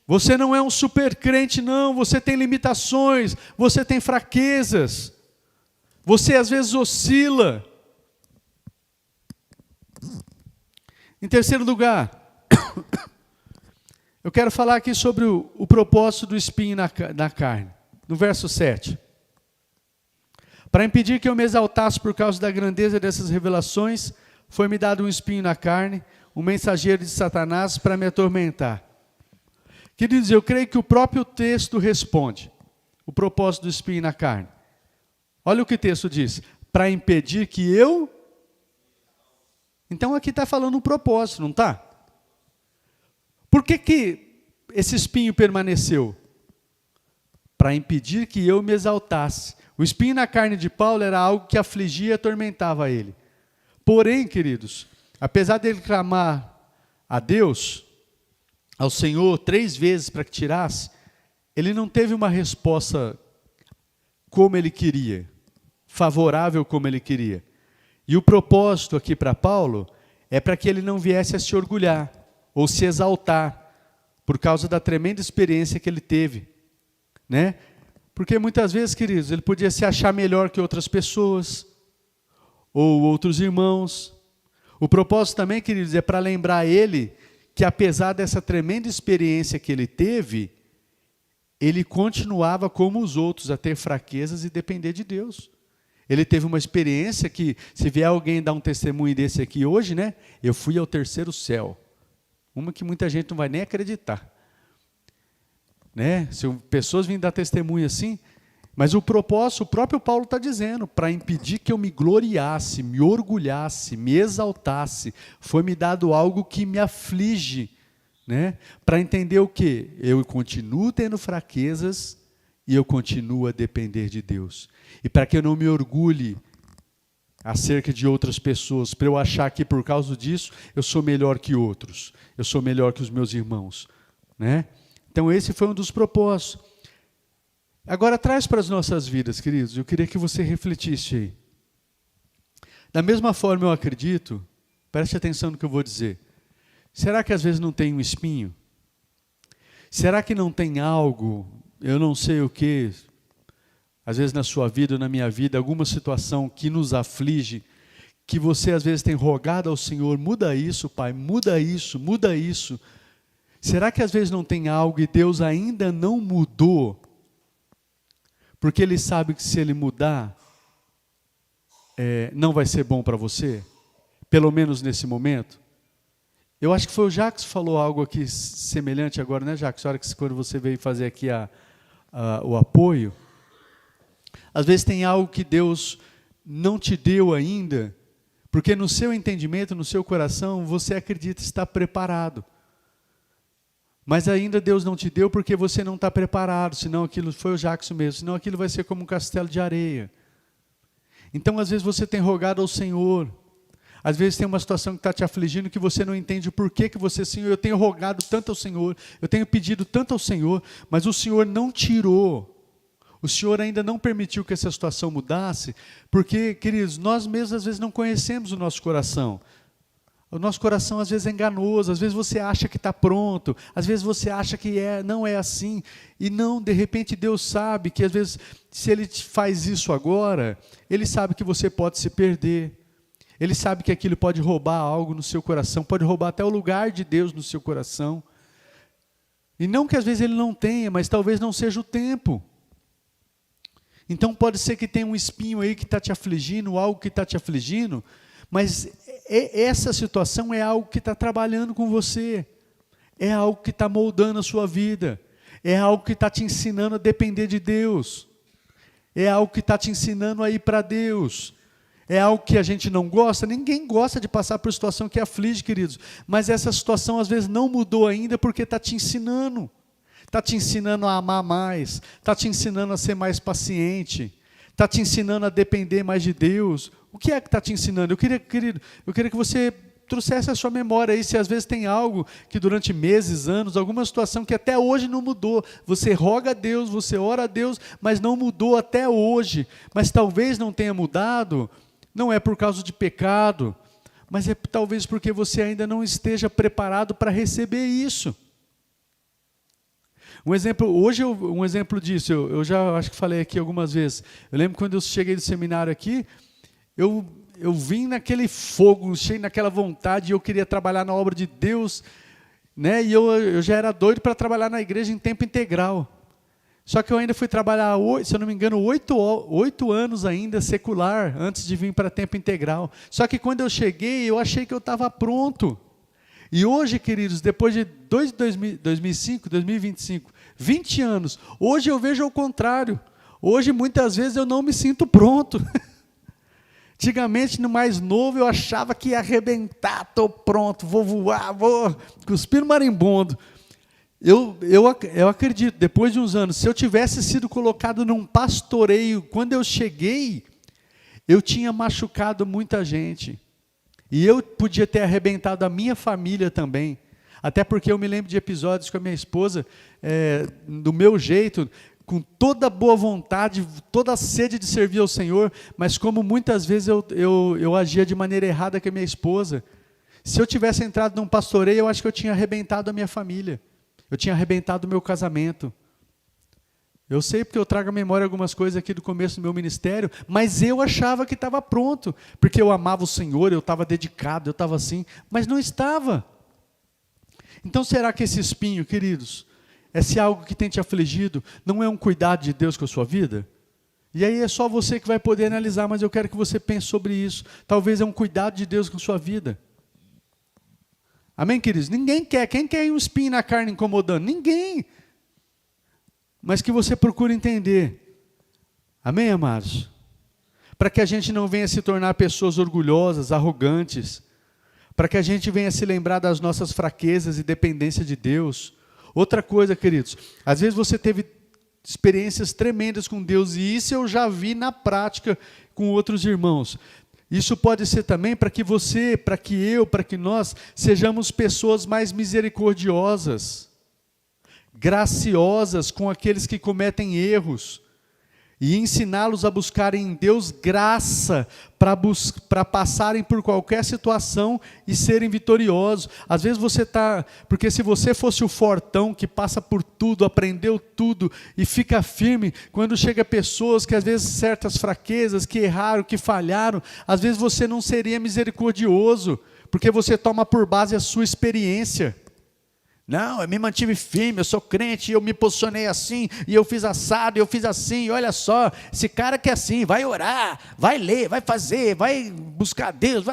Você não é um super crente, não. Você tem limitações, você tem fraquezas. Você às vezes oscila. Em terceiro lugar, eu quero falar aqui sobre o propósito do espinho na carne. No verso 7. Para impedir que eu me exaltasse por causa da grandeza dessas revelações, foi-me dado um espinho na carne, um mensageiro de Satanás para me atormentar. Queridos, eu creio que o próprio texto responde o propósito do espinho na carne. Olha o que o texto diz: para impedir que eu... Então aqui está falando um propósito, não está? Por que esse espinho permaneceu? Para impedir que eu me exaltasse. O espinho na carne de Paulo era algo que afligia e atormentava ele. Porém, queridos, apesar dele clamar a Deus, ao Senhor, 3 vezes para que tirasse, ele não teve uma resposta como ele queria, favorável como ele queria. E o propósito aqui para Paulo é para que ele não viesse a se orgulhar ou se exaltar por causa da tremenda experiência que ele teve, né? Porque muitas vezes, queridos, ele podia se achar melhor que outras pessoas ou outros irmãos. O propósito também, queridos, é para lembrar ele que apesar dessa tremenda experiência que ele teve, ele continuava como os outros, a ter fraquezas e depender de Deus. Ele teve uma experiência que, se vier alguém dar um testemunho desse aqui hoje, né? Eu fui ao 3º céu. Uma que muita gente não vai nem acreditar. Né? Se pessoas vêm dar testemunho assim, mas o propósito, o próprio Paulo está dizendo, para impedir que eu me gloriasse, me orgulhasse, me exaltasse, foi-me dado algo que me aflige, né? Para entender o quê? Eu continuo tendo fraquezas e eu continuo a depender de Deus. E para que eu não me orgulhe acerca de outras pessoas, para eu achar que por causa disso eu sou melhor que outros, eu sou melhor que os meus irmãos, né? Então esse foi um dos propósitos. Agora traz para as nossas vidas, queridos, eu queria que você refletisse aí. Da mesma forma eu acredito, preste atenção no que eu vou dizer. Será que às vezes não tem um espinho? Será que não tem algo, eu não sei o que, às vezes na sua vida ou na minha vida, alguma situação que nos aflige, que você às vezes tem rogado ao Senhor, muda isso, Pai, muda isso, muda isso. Será que às vezes não tem algo e Deus ainda não mudou? Porque Ele sabe que se Ele mudar, não vai ser bom para você? Pelo menos nesse momento? Eu acho que foi o Jacques que falou algo aqui semelhante agora, né, Jacques? A hora que quando você veio fazer aqui o apoio. Às vezes tem algo que Deus não te deu ainda, porque no seu entendimento, no seu coração, você acredita estar preparado. Mas ainda Deus não te deu porque você não está preparado, senão aquilo, foi o Jackson mesmo, senão aquilo vai ser como um castelo de areia. Então às vezes você tem rogado ao Senhor, Às vezes tem uma situação que está te afligindo que você não entende o porquê que você, Senhor, eu tenho rogado tanto ao Senhor, eu tenho pedido tanto ao Senhor, mas o Senhor não tirou. O Senhor ainda não permitiu que essa situação mudasse, porque, queridos, nós mesmos às vezes não conhecemos o nosso coração. O nosso coração às vezes é enganoso, às vezes você acha que está pronto, às vezes você acha que não é assim, e não, de repente Deus sabe que às vezes, se Ele faz isso agora, Ele sabe que você pode se perder, Ele sabe que aquilo pode roubar algo no seu coração, pode roubar até o lugar de Deus no seu coração, e não que às vezes Ele não tenha, mas talvez não seja o tempo. Então pode ser que tenha um espinho aí que está te afligindo, algo que está te afligindo, mas essa situação é algo que está trabalhando com você, é algo que está moldando a sua vida, é algo que está te ensinando a depender de Deus, é algo que está te ensinando a ir para Deus, é algo que a gente não gosta, ninguém gosta de passar por situação que aflige, queridos, mas essa situação às vezes não mudou ainda porque está te ensinando. Está te ensinando a amar mais, está te ensinando a ser mais paciente, está te ensinando a depender mais de Deus. O que é que está te ensinando? Querido, eu queria que você trouxesse a sua memória aí, se às vezes tem algo que durante meses, anos, alguma situação que até hoje não mudou. Você roga a Deus, você ora a Deus, mas não mudou até hoje. Mas talvez não tenha mudado, não é por causa de pecado, mas é talvez porque você ainda não esteja preparado para receber isso. Um exemplo disso, eu já acho que falei aqui algumas vezes. Eu lembro quando eu cheguei do seminário aqui, eu vim naquele fogo, cheio naquela vontade, eu queria trabalhar na obra de Deus, né? E eu já era doido para trabalhar na igreja em tempo integral. Só que eu ainda fui trabalhar, se eu não me engano, 8 anos ainda secular, antes de vir para tempo integral. Só que quando eu cheguei, eu achei que eu estava pronto. E hoje, queridos, depois de 2005, 2025, 20 anos, hoje eu vejo ao contrário. Hoje, muitas vezes, eu não me sinto pronto. Antigamente, no mais novo, eu achava que ia arrebentar, estou pronto, vou voar, vou cuspir no marimbondo. Eu acredito, depois de uns anos, se eu tivesse sido colocado num pastoreio, quando eu cheguei, eu tinha machucado muita gente. E eu podia ter arrebentado a minha família também. Até porque eu me lembro de episódios com a minha esposa, do meu jeito, com toda a boa vontade, toda a sede de servir ao Senhor, mas como muitas vezes eu agia de maneira errada com a minha esposa. Se eu tivesse entrado num pastoreio, eu acho que eu tinha arrebentado a minha família. Eu tinha arrebentado o meu casamento. Eu sei porque eu trago à memória algumas coisas aqui do começo do meu ministério, mas eu achava que estava pronto, porque eu amava o Senhor, eu estava dedicado, eu estava assim, mas não estava. Então será que esse espinho, queridos, esse algo que tem te afligido, não é um cuidado de Deus com a sua vida? E aí é só você que vai poder analisar, mas eu quero que você pense sobre isso. Talvez é um cuidado de Deus com a sua vida. Amém, queridos? Ninguém quer. Quem quer um espinho na carne incomodando? Ninguém. Mas que você procure entender. Amém, amados? Para que a gente não venha se tornar pessoas orgulhosas, arrogantes. Para que a gente venha se lembrar das nossas fraquezas e dependência de Deus. Outra coisa, queridos, às vezes você teve experiências tremendas com Deus, e isso eu já vi na prática com outros irmãos. Isso pode ser também para que você, para que eu, para que nós sejamos pessoas mais misericordiosas, graciosas com aqueles que cometem erros, e ensiná-los a buscarem em Deus graça para passarem por qualquer situação e serem vitoriosos. Às vezes você está... Porque se você fosse o fortão que passa por tudo, aprendeu tudo e fica firme, quando chega pessoas que às vezes certas fraquezas, que erraram, que falharam, às vezes você não seria misericordioso, porque você toma por base a sua experiência. Não, eu me mantive firme, eu sou crente, eu me posicionei assim, e eu fiz assado, eu fiz assim, olha só, esse cara que é assim, vai orar, vai ler, vai fazer, vai buscar Deus,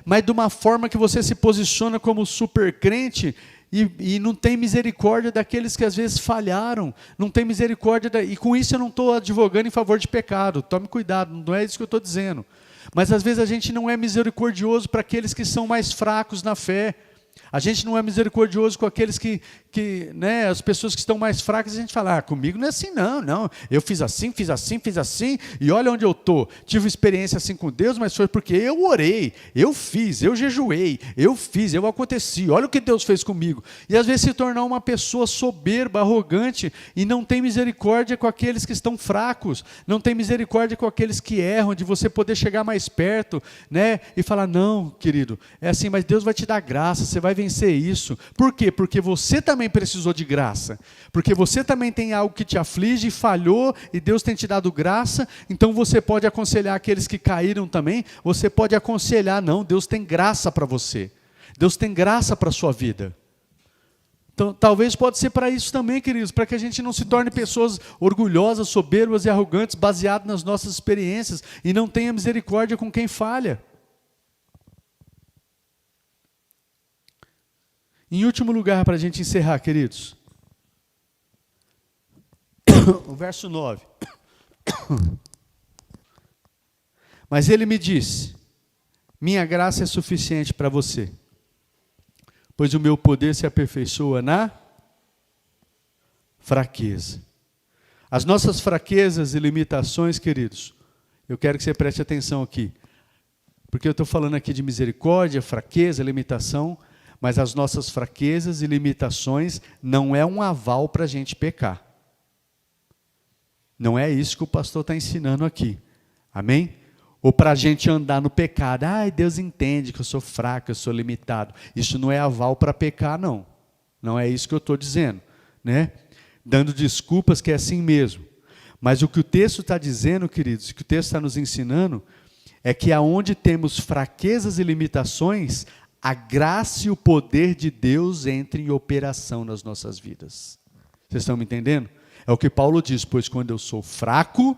mas de uma forma que você se posiciona como super crente, e não tem misericórdia daqueles que às vezes falharam, não tem misericórdia, e com isso eu não estou advogando em favor de pecado, tome cuidado, não é isso que eu estou dizendo, mas às vezes a gente não é misericordioso para aqueles que são mais fracos na fé. A gente não é misericordioso com aqueles que né, as pessoas que estão mais fracas, a gente fala, comigo não é assim não, eu fiz assim, e olha onde eu estou. Tive uma experiência assim com Deus, mas foi porque eu orei, eu fiz, eu jejuei, eu aconteci, olha o que Deus fez comigo. E às vezes se tornar uma pessoa soberba, arrogante, e não tem misericórdia com aqueles que estão fracos, não tem misericórdia com aqueles que erram, de você poder chegar mais perto, né, e falar, não, querido, é assim, mas Deus vai te dar graça, você vai vencer isso. Por quê? Porque você também precisou de graça, porque você também tem algo que te aflige, falhou, e Deus tem te dado graça, então você pode aconselhar aqueles que caíram também, você pode aconselhar, não, Deus tem graça para você, Deus tem graça para a sua vida. Então, talvez pode ser para isso também, queridos, para que a gente não se torne pessoas orgulhosas, soberbas e arrogantes, baseadas nas nossas experiências, e não tenha misericórdia com quem falha. Em último lugar, para a gente encerrar, queridos, o verso 9. Mas ele me disse, minha graça é suficiente para você, pois o meu poder se aperfeiçoa na fraqueza. As nossas fraquezas e limitações, queridos, eu quero que você preste atenção aqui, porque eu estou falando aqui de misericórdia, fraqueza, limitação, mas as nossas fraquezas e limitações não é um aval para a gente pecar. Não é isso que o pastor está ensinando aqui. Amém? Ou para a gente andar no pecado. Deus entende que eu sou fraco, eu sou limitado. Isso não é aval para pecar, não. Não é isso que eu estou dizendo, né? Dando desculpas que é assim mesmo. Mas o que o texto está dizendo, queridos, o que o texto está nos ensinando, é que aonde temos fraquezas e limitações, a graça e o poder de Deus entram em operação nas nossas vidas. Vocês estão me entendendo? É o que Paulo diz, pois quando eu sou fraco,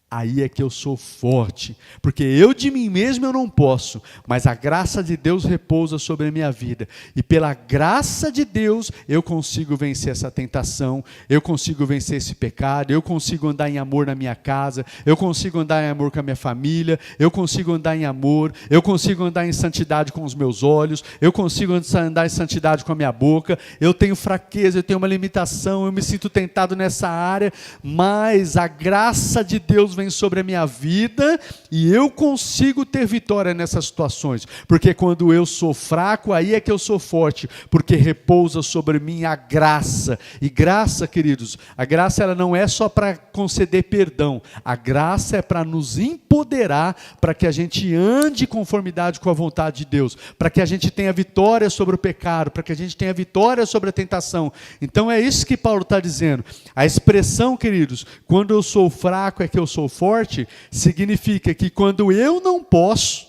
aí é que eu sou forte, porque eu de mim mesmo eu não posso, mas a graça de Deus repousa sobre a minha vida, e pela graça de Deus eu consigo vencer essa tentação, eu consigo vencer esse pecado, eu consigo andar em amor na minha casa, eu consigo andar em amor com a minha família, eu consigo andar em amor, eu consigo andar em santidade com os meus olhos, eu consigo andar em santidade com a minha boca, eu tenho fraqueza, eu tenho uma limitação, eu me sinto tentado nessa área, mas a graça de Deus vem sobre a minha vida e eu consigo ter vitória nessas situações, porque quando eu sou fraco, aí é que eu sou forte, porque repousa sobre mim a graça. E graça, queridos, a graça ela não é só para conceder perdão, a graça é para nos empoderar, para que a gente ande em conformidade com a vontade de Deus, para que a gente tenha vitória sobre o pecado, para que a gente tenha vitória sobre a tentação. Então é isso que Paulo está dizendo. A expressão, queridos, quando eu sou fraco é que eu sou forte, significa que quando eu não posso,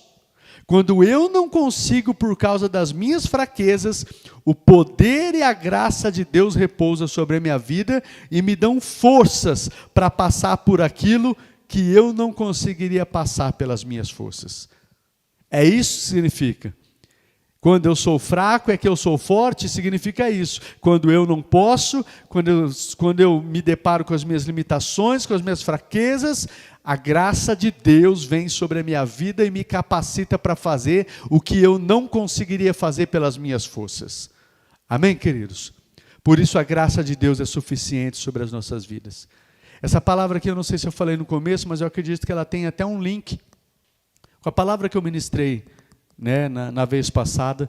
quando eu não consigo por causa das minhas fraquezas, o poder e a graça de Deus repousa sobre a minha vida e me dão forças para passar por aquilo que eu não conseguiria passar pelas minhas forças. É isso que significa. Quando eu sou fraco é que eu sou forte, significa isso. Quando eu não posso, quando eu me deparo com as minhas limitações, com as minhas fraquezas, a graça de Deus vem sobre a minha vida e me capacita para fazer o que eu não conseguiria fazer pelas minhas forças. Amém, queridos? Por isso a graça de Deus é suficiente sobre as nossas vidas. Essa palavra aqui, eu não sei se eu falei no começo, mas eu acredito que ela tem até um link com a palavra que eu ministrei, né, na vez passada,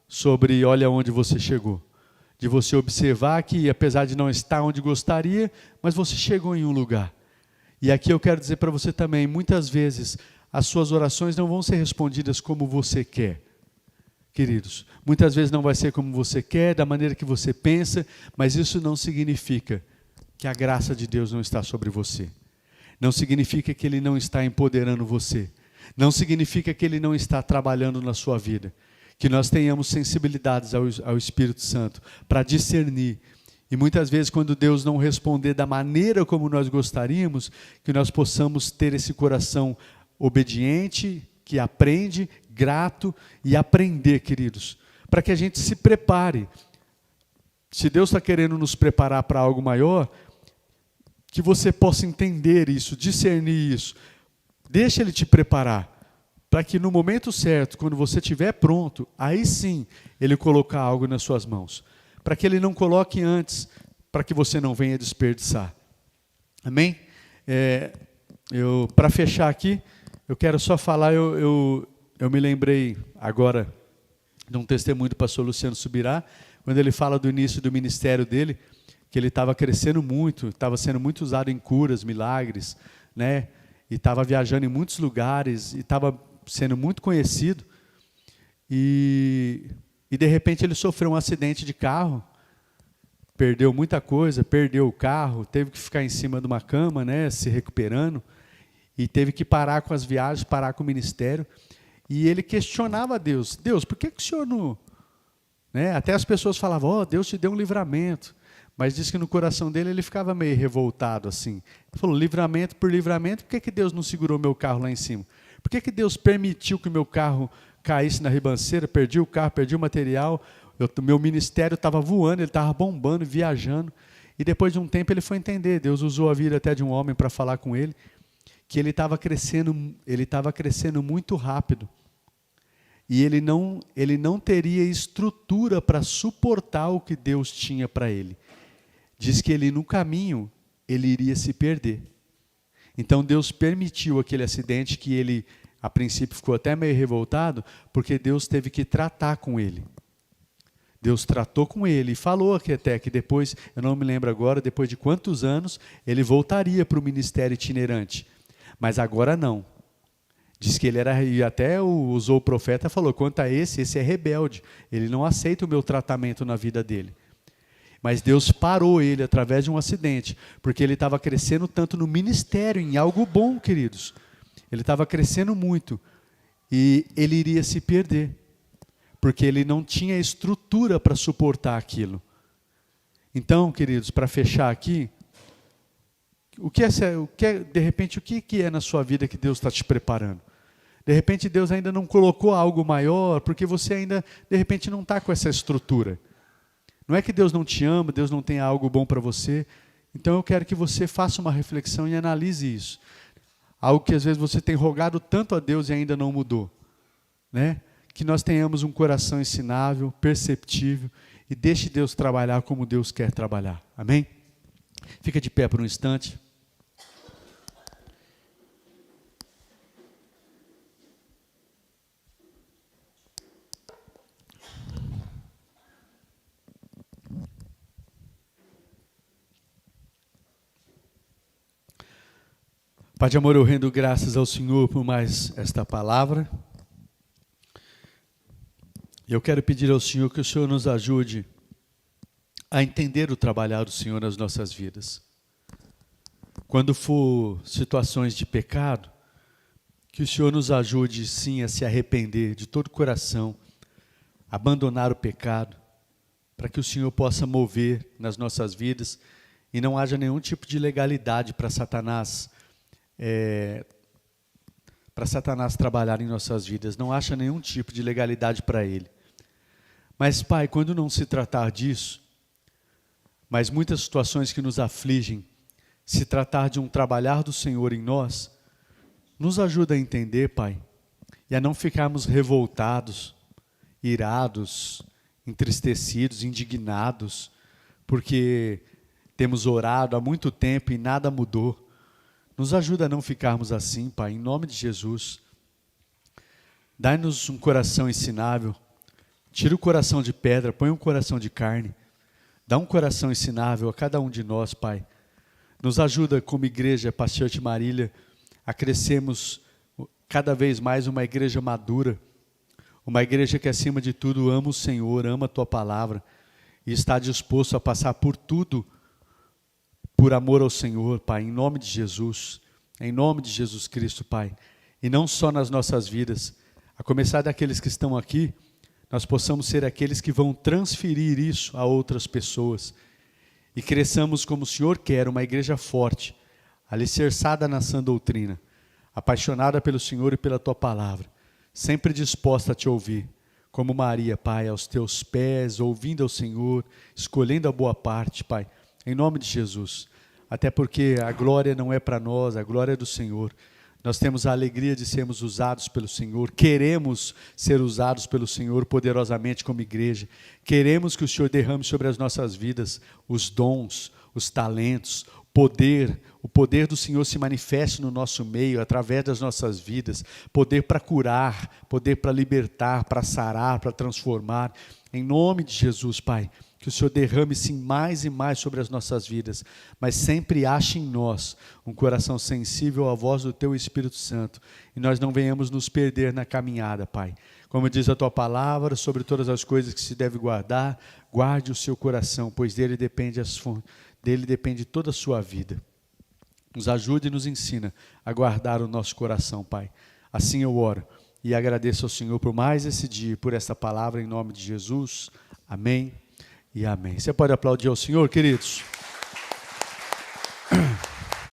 sobre olha onde você chegou. De você observar que, apesar de não estar onde gostaria, mas você chegou em um lugar. E aqui eu quero dizer para você também, muitas vezes, as suas orações não vão ser respondidas como você quer. Queridos, muitas vezes não vai ser como você quer, da maneira que você pensa, mas isso não significa que a graça de Deus não está sobre você. Não significa que Ele não está empoderando você. Não significa que Ele não está trabalhando na sua vida. Que nós tenhamos sensibilidades ao Espírito Santo para discernir. E muitas vezes, quando Deus não responder da maneira como nós gostaríamos, que nós possamos ter esse coração obediente, que aprende, grato e aprender, queridos. Para que a gente se prepare. Se Deus está querendo nos preparar para algo maior, que você possa entender isso, discernir isso. Deixa Ele te preparar, para que no momento certo, quando você estiver pronto, aí sim, Ele colocar algo nas suas mãos. para que Ele não coloque antes, para que você não venha desperdiçar. Amém? Para fechar aqui, eu quero só falar, eu me lembrei agora de um testemunho do pastor Luciano Subirá, quando ele fala do início do ministério dele, que ele estava crescendo muito, estava sendo muito usado em curas, milagres, né? E estava viajando em muitos lugares, e estava sendo muito conhecido. E de repente ele sofreu um acidente de carro, perdeu muita coisa, perdeu o carro, teve que ficar em cima de uma cama, né, se recuperando, e teve que parar com as viagens, parar com o ministério. E ele questionava a Deus: Deus, por que o Senhor não... Né? Até as pessoas falavam: Deus te deu um livramento. Mas diz que no coração dele ele ficava meio revoltado assim. Ele falou: livramento por livramento, por que Deus não segurou meu carro lá em cima? Por que Deus permitiu que o meu carro caísse na ribanceira, perdi o carro, perdi o material, meu ministério estava voando, ele estava bombando, viajando. E depois de um tempo ele foi entender, Deus usou a vida até de um homem para falar com ele, que ele estava crescendo muito rápido. E ele não teria estrutura para suportar o que Deus tinha para ele. Diz que no caminho, ele iria se perder. Então Deus permitiu aquele acidente que ele, a princípio, ficou até meio revoltado, porque Deus teve que tratar com ele. Deus tratou com ele e falou até que depois, eu não me lembro agora, depois de quantos anos, ele voltaria para o ministério itinerante. Mas agora não. Diz que ele era, e até usou o profeta, falou: quanto a esse é rebelde, ele não aceita o meu tratamento na vida dele. Mas Deus parou ele através de um acidente, porque ele estava crescendo tanto no ministério, em algo bom, queridos. Ele estava crescendo muito, e ele iria se perder, porque ele não tinha estrutura para suportar aquilo. Então, queridos, para fechar aqui, de repente, o que é na sua vida que Deus está te preparando? De repente, Deus ainda não colocou algo maior, porque você ainda, de repente, não está com essa estrutura. Não é que Deus não te ama, Deus não tem algo bom para você. Então, eu quero que você faça uma reflexão e analise isso. Algo que, às vezes, você tem rogado tanto a Deus e ainda não mudou. Né? Que nós tenhamos um coração ensinável, perceptível, e deixe Deus trabalhar como Deus quer trabalhar. Amém? Fica de pé por um instante. Pai de amor, eu rendo graças ao Senhor por mais esta palavra. Eu quero pedir ao Senhor que o Senhor nos ajude a entender o trabalhar do Senhor nas nossas vidas. Quando for situações de pecado, que o Senhor nos ajude sim a se arrepender de todo o coração, abandonar o pecado, para que o Senhor possa mover nas nossas vidas e não haja nenhum tipo de legalidade para Satanás trabalhar em nossas vidas. Não acha nenhum tipo de legalidade para ele. Mas, Pai, quando não se tratar disso, mas muitas situações que nos afligem, se tratar de um trabalhar do Senhor em nós, nos ajuda a entender, Pai, e a não ficarmos revoltados, irados, entristecidos, indignados, porque temos orado há muito tempo e nada mudou. Nos ajuda a não ficarmos assim, Pai, em nome de Jesus. Dai-nos um coração ensinável. Tira o coração de pedra, põe um coração de carne. Dá um coração ensinável a cada um de nós, Pai. Nos ajuda como igreja, Pastor de Marília, a crescermos cada vez mais uma igreja madura. Uma igreja que, acima de tudo, ama o Senhor, ama a Tua palavra. E está disposto a passar por tudo, por amor ao Senhor, Pai, em nome de Jesus, em nome de Jesus Cristo, Pai, e não só nas nossas vidas, a começar daqueles que estão aqui, nós possamos ser aqueles que vão transferir isso a outras pessoas, e cresçamos como o Senhor quer, uma igreja forte, alicerçada na sã doutrina, apaixonada pelo Senhor e pela Tua palavra, sempre disposta a Te ouvir, como Maria, Pai, aos Teus pés, ouvindo ao Senhor, escolhendo a boa parte, Pai, em nome de Jesus, até porque a glória não é para nós, a glória é do Senhor. Nós temos a alegria de sermos usados pelo Senhor, queremos ser usados pelo Senhor poderosamente como igreja. Queremos que o Senhor derrame sobre as nossas vidas os dons, os talentos, o poder do Senhor se manifeste no nosso meio, através das nossas vidas, poder para curar, poder para libertar, para sarar, para transformar. Em nome de Jesus, Pai, que o Senhor derrame sim mais e mais sobre as nossas vidas, mas sempre ache em nós um coração sensível à voz do Teu Espírito Santo, e nós não venhamos nos perder na caminhada, Pai. Como diz a Tua palavra, sobre todas as coisas que se deve guardar, guarde o seu coração, pois dele depende toda a sua vida. Nos ajude e nos ensina a guardar o nosso coração, Pai. Assim eu oro e agradeço ao Senhor por mais esse dia e por esta palavra em nome de Jesus. Amém e amém. Você pode aplaudir ao Senhor, queridos?